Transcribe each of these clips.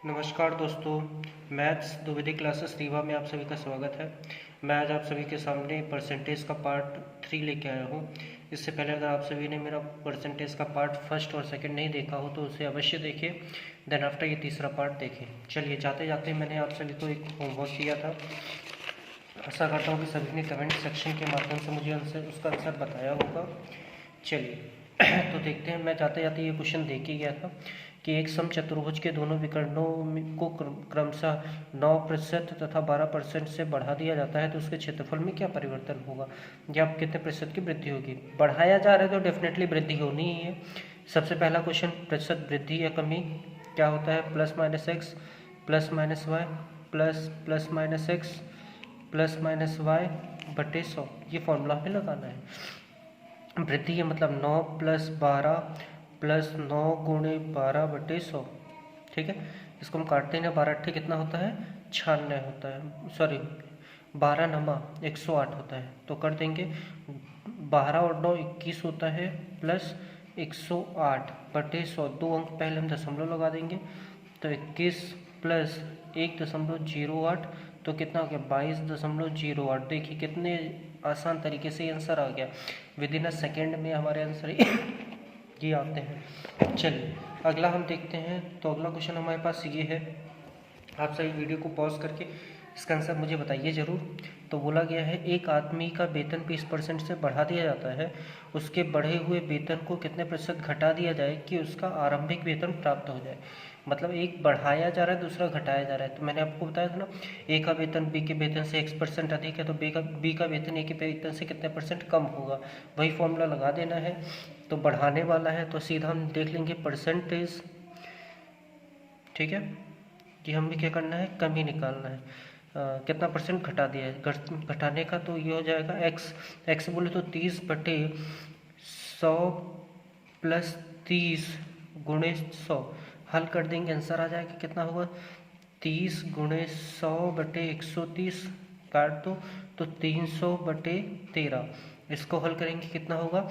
नमस्कार दोस्तों, maths Dwivedi classes Rewa में आप सभी का स्वागत है। मैं आज आप सभी के सामने परसेंटेज का पार्ट 3 लेके आया हूँ। इससे पहले अगर आप सभी ने मेरा परसेंटेज का पार्ट फर्स्ट और सेकंड नहीं देखा हो तो उसे अवश्य देखिए, देन आफ्टर ये तीसरा पार्ट देखें। चलिए जाते जाते मैंने आप सभी को एक होमवर्क किया था। आशा करता हूँ कि सभी ने कमेंट सेक्शन के माध्यम से मुझे उसका आंसर बताया होगा। चलिए तो देखते हैं। मैं जाते जाते ये क्वेश्चन देख ही गया था कि एक समचतुर्भुज के दोनों विकर्णों को क्रमशः 9% तथा 12% से बढ़ा दिया जाता है तो उसके क्षेत्रफल में क्या परिवर्तन होगा या कितने प्रतिशत की वृद्धि होगी। बढ़ाया जा रहा है तो डेफिनेटली वृद्धि होनी ही है। सबसे पहला क्वेश्चन, प्रतिशत वृद्धि या कमी क्या होता है? Plus minus x plus minus y plus minus x plus minus y बटे 100। ये फॉर्मूला हमें लगाना है। वृद्धि है मतलब 9 प्लस 12 प्लस 9 गुणे 12 बटे 100। ठीक है, इसको हम काटते हैं ना, 12 अट्ठे कितना होता है? 96 होता है, सॉरी 12 नमा 108 होता है। तो कर देंगे 12 और 9 21 होता है प्लस 108 बटे 100। 2 अंक पहले हम दशमलव लगा देंगे तो 21 प्लस 1.08 तो कितना हो गया? 22.08। देखिए कितने आसान तरीके से आंसर आ गया। विद इन अ सेकेंड में हमारे आंसर ये आते हैं। चलिए अगला हम देखते हैं। तो अगला क्वेश्चन हमारे पास ये है। आप सभी वीडियो को पॉज करके इसका आंसर मुझे बताइए ज़रूर। तो बोला गया है एक आदमी का वेतन 20% से बढ़ा दिया जाता है, उसके बढ़े हुए वेतन को कितने प्रतिशत घटा दिया जाए कि उसका आरंभिक वेतन प्राप्त हो जाए। मतलब एक बढ़ाया जा रहा है, दूसरा घटाया जा रहा है। तो मैंने आपको बताया था ना, ए का वेतन बी के वेतन से x% अधिक है तो बी का वेतन ए के वेतन से कितने परसेंट कम होगा। वही फॉर्मूला लगा देना है। तो बढ़ाने वाला है तो सीधा हम देख लेंगे परसेंटेज। ठीक है, कि हमें क्या करना है? कम ही निकालना है। कितना परसेंट घटा दिया है घटाने का, तो ये हो जाएगा एक्स बोले तो 30 बटे 100 प्लस 30 गुणे 100। हल कर देंगे, आंसर आ जाएगा कितना होगा? 30 गुणे 100 बटे 130 काट दो तो 300 बटे 13। इसको हल करेंगे कितना होगा?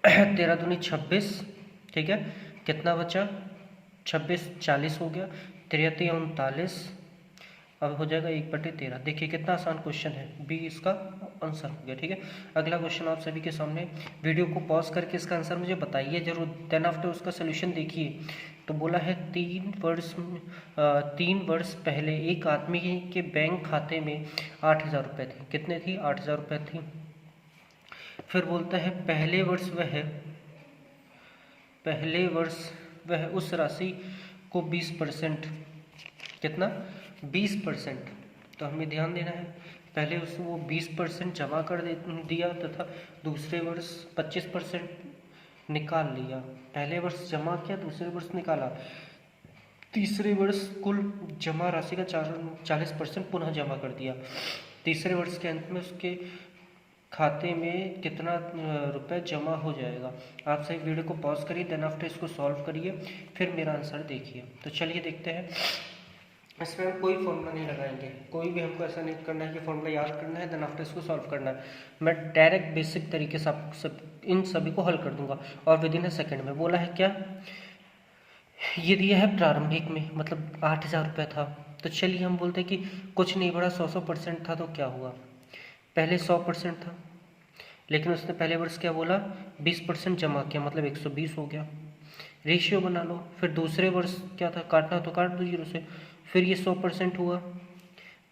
13 दूनी 26। ठीक है, कितना बचा? 26 40 हो गया, 33 39। अब हो जाएगा 1/13। देखिए कितना आसान क्वेश्चन है, बी इसका आंसर हो गया। ठीक है, अगला क्वेश्चन आप सभी के सामने। वीडियो को पॉज करके इसका आंसर मुझे बताइए जरूर, देन आफ्टर उसका सोल्यूशन देखिए। तो बोला है 3 वर्ष पहले एक आदमी के बैंक खाते में 8,000 रुपये थे। कितने थी? 8,000 रुपये थी। फिर बोलता है पहले वर्ष वह उस राशि को 20%, कितना? 20%। तो हमें ध्यान देना है, पहले उसको वो 20% जमा कर दिया तथा दूसरे वर्ष 25% निकाल लिया। पहले वर्ष जमा किया, दूसरे वर्ष निकाला, तीसरे वर्ष कुल जमा राशि का 40% पुनः जमा कर दिया। तीसरे वर्ष के अंत में उसके खाते में कितना रुपए जमा हो जाएगा। आप सही वीडियो को पॉज करिए, देन आफ्टर इसको सॉल्व करिए, फिर मेरा आंसर देखिए। तो चलिए देखते हैं। इसमें हम कोई फॉर्मूला नहीं लगाएंगे, कोई भी हमको ऐसा नहीं करना है कि फॉर्मूला याद करना है देन आफ्टर इसको सॉल्व करना है। मैं डायरेक्ट बेसिक तरीके से आपको इन सभी को हल कर दूंगा और विद इन अ सेकेंड में। बोला है क्या? ये दिया है प्रारंभिक में, मतलब 8,000 रुपये था। तो चलिए हम बोलते हैं कि कुछ नहीं बढ़ा, 100% था। तो क्या हुआ? पहले 100% था, लेकिन उसने पहले वर्ष क्या बोला? 20% जमा किया, मतलब 120 हो गया। रेशियो बना लो। फिर दूसरे वर्ष क्या था? काटना तो काट दो 0 से। फिर ये 100% हुआ,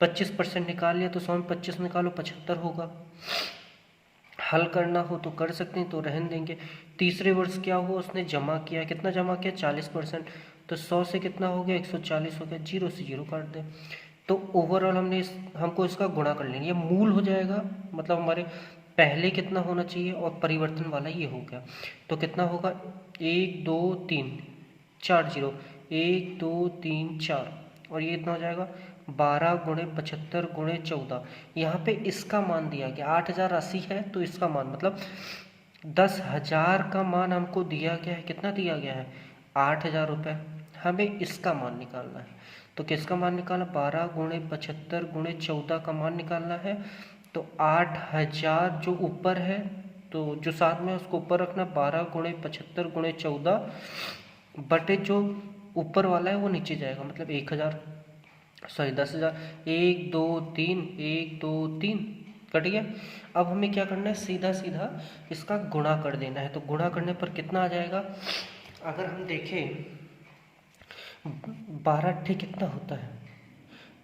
25% निकाल लिया तो 100 में 25 निकालो 75 होगा। हल करना हो तो कर सकते हैं, तो रहने देंगे। तीसरे वर्ष क्या हुआ? उसने जमा किया, कितना जमा किया? 40%। तो 100 से कितना हो गया? 140 हो गया। 0 से 0 काट दें। तो ओवरऑल हमको इसका गुणा कर लेंगे, ये मूल हो जाएगा। मतलब हमारे पहले कितना होना चाहिए और परिवर्तन वाला ये हो गया। तो कितना होगा? 1 2 3 4 0, 1 2 3 4, और ये इतना हो जाएगा 12 गुणे 75 गुणे 14। यहाँ पे इसका मान दिया गया, 8,000 राशि है तो इसका मान मतलब 10,000 का मान हमको दिया गया है। कितना दिया गया है? 8,000 रुपये। हमें इसका मान निकालना है। तो किसका मान निकालना? 12 गुणे 75 गुणे 14 का मान निकालना है। तो 8,000 जो ऊपर है, तो जो साथ में उसको ऊपर रखना, 12 गुणे 75 गुणे 14 बटे जो ऊपर वाला है वो नीचे जाएगा, मतलब 1000, सॉरी 10,000, 1 2 3, 1 2 3 कट गया। अब हमें क्या करना है, सीधा सीधा इसका गुणा कर देना है। तो गुणा करने पर कितना आ जाएगा, अगर हम देखें 12 अट्ठे कितना होता है,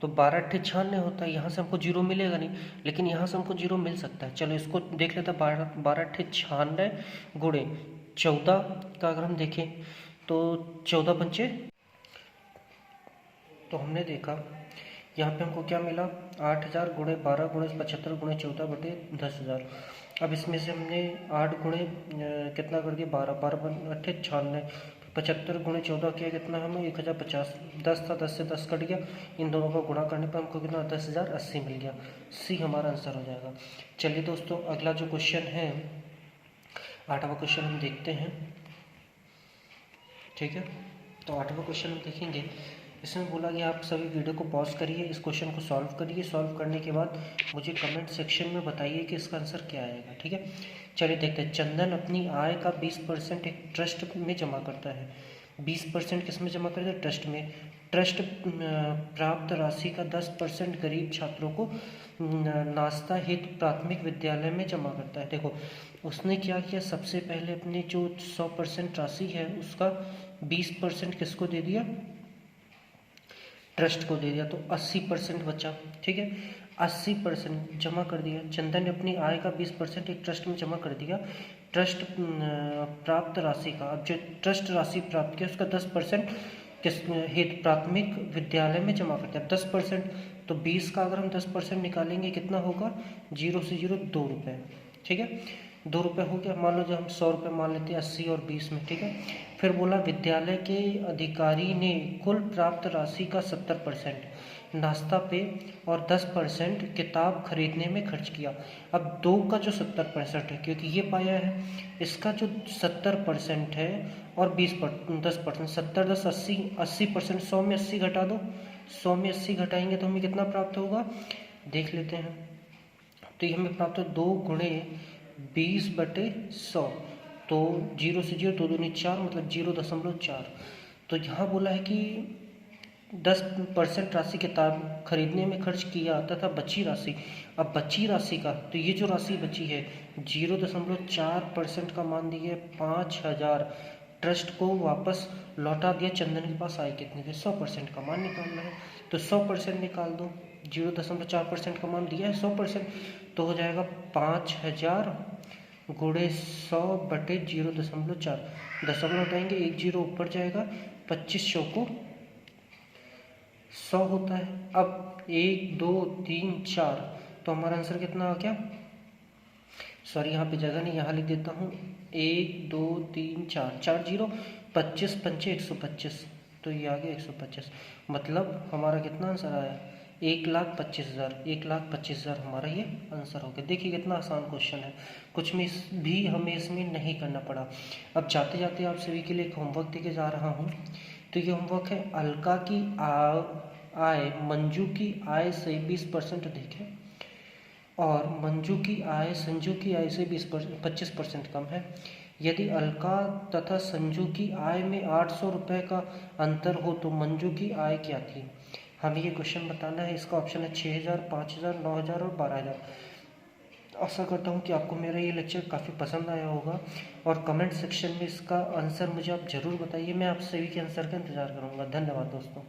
तो 12 अट्ठे 96 होता है। यहाँ से हमको जीरो मिलेगा नहीं, लेकिन यहाँ से हमको जीरो मिल सकता है। चलो इसको देख लेते हैं। 12 अट्ठे 96 गुणे 14 का अगर हम देखें तो 14 पंचे, तो हमने देखा यहाँ पे हमको क्या मिला, 8000 गुणे 12 गुणे 75 गुणे 14 बटे 10,000। अब इसमें से हमने 8 गुणे कितना कर दिया, 12, 12 अट्ठे 96, 75 गुणे 14 किया कितना हमें 1050, 10 था, 10 से 10 कट गया। इन दोनों का गुणा करने पर हमको कितना 10,080 मिल गया। सी हमारा आंसर हो जाएगा। चलिए दोस्तों, अगला जो क्वेश्चन है 8वां क्वेश्चन हम देखते हैं। ठीक है, तो 8वां क्वेश्चन हम देखेंगे। इसमें बोला गया आप सभी वीडियो को पॉज करिए, इस क्वेश्चन को सॉल्व करिए। सॉल्व करने के बाद मुझे कमेंट सेक्शन में बताइए कि इसका आंसर क्या आएगा। ठीक है, चलिए देखते हैं। चंदन अपनी आय का 20% एक ट्रस्ट में जमा करता है। 20% किस में जमा करता है, ट्रस्ट में। ट्रस्ट प्राप्त राशि का 10% गरीब छात्रों को नाश्ता हेतु प्राथमिक विद्यालय में जमा करता है। देखो उसने क्या किया, सबसे पहले अपने जो 100% राशि है उसका 20% किसको दे दिया, ट्रस्ट को दे दिया, तो 80% बचा। ठीक है, 80% जमा कर दिया। चंदन ने अपनी आय का 20% एक ट्रस्ट में जमा कर दिया। ट्रस्ट प्राप्त राशि का, अब जो ट्रस्ट राशि प्राप्त किया उसका 10% किस हेतु प्राथमिक विद्यालय में जमा करते हैं। 10%, तो 20 का अगर हम 10% निकालेंगे कितना होगा, 0 से 0 2 रुपये। ठीक है, 2 रुपये हो गया। मान लो जब हम 100 रुपये मान लेते हैं 80 और 20 में। ठीक है, फिर बोला विद्यालय के अधिकारी ने कुल प्राप्त राशि का 70% नाश्ता पे और 10% किताब खरीदने में खर्च किया। अब 2 का जो 70% है, क्योंकि ये पाया है, इसका जो 70% है और 10%, 70 10 80, 80%, 100 में 80 घटा दो, 100 में 80 घटाएंगे तो हमें कितना प्राप्त होगा, देख लेते हैं। तो ये हमें प्राप्त हो 2 गुणे 20/100, तो 0 से 0 2 दूनी 4, मतलब 0.4। तो यहाँ बोला है कि 10% राशि किताब खरीदने में खर्च किया तथा बची राशि। अब बची राशि का, तो ये जो राशि बची है 0.4% का मान दिए 5000, ट्रस्ट को वापस लौटा दिया। चंदन के पास आए कितने थे, 100% का मान निकालना है, तो 100% निकाल दो। 0.4% का मान दिया है 100%, तो हो जाएगा 5000 गुणे 100 बटे 0.4। दशमलव उठाएंगे, 1 0 ऊपर जाएगा, 25 को 100 होता है। अब 1 2 3 4, तो हमारा आंसर कितना आ गया, सॉरी यहाँ पे जगह नहीं, यहाँ लिख देता हूँ 1 2 3 4, 4 0, 25 पंचे 125, तो ये आ गया 125। मतलब हमारा कितना आंसर आया, 1,25,000। 1,25,000 हमारा ये आंसर हो गया। देखिए कितना आसान क्वेश्चन है, कुछ में भी हमें इसमें नहीं करना पड़ा। अब जाते जाते आप सभी के लिए एक होमवर्क देके जा रहा हूँ। तो ये होमवर्क है, अलका की आय मंजू की आय से 20% देखें, और मंजू की आय संजू की आय से 25% कम है। यदि अलका तथा संजू की आय में 800 रुपये का अंतर हो तो मंजू की आय क्या थी। हमें ये क्वेश्चन बताना है। इसका ऑप्शन है 6000, 5000, 9000 और 12000। आशा करता हूँ कि आपको मेरा ये लेक्चर काफ़ी पसंद आया होगा, और कमेंट सेक्शन में इसका आंसर मुझे आप ज़रूर बताइए। मैं आप सभी के आंसर का इंतज़ार करूँगा। धन्यवाद दोस्तों।